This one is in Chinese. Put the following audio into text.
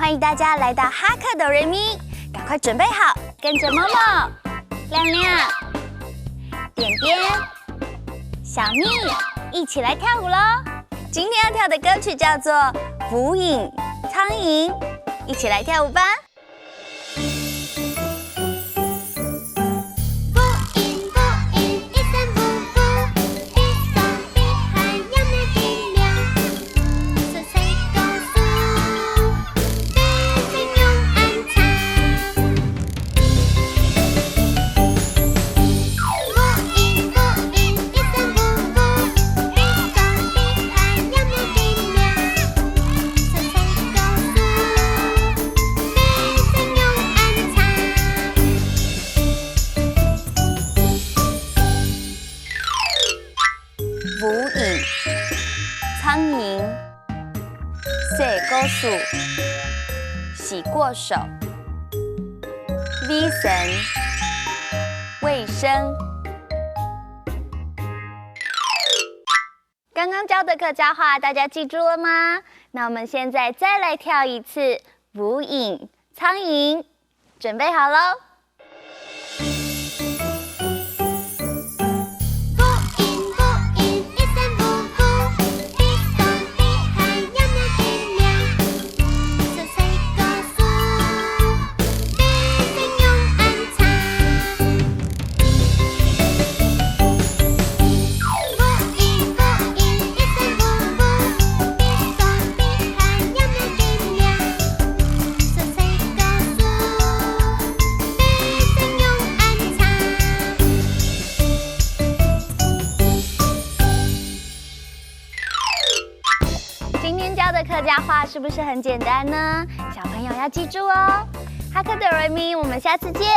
欢迎大家来到哈克哆瑞咪，赶快准备好，跟着某某、亮亮、点点、小蜜一起来跳舞喽！今天要跳的歌曲叫做《捕蝇苍蝇》，一起来跳舞吧！捕蝇苍蝇，洗过手，洗过手。卫生，卫生。刚刚教的客家话，大家记住了吗？那我们现在再来跳一次捕蝇苍蝇，准备好喽！今天教的客家话是不是很简单呢？小朋友要记住哦！哈克哆瑞咪，我们下次见。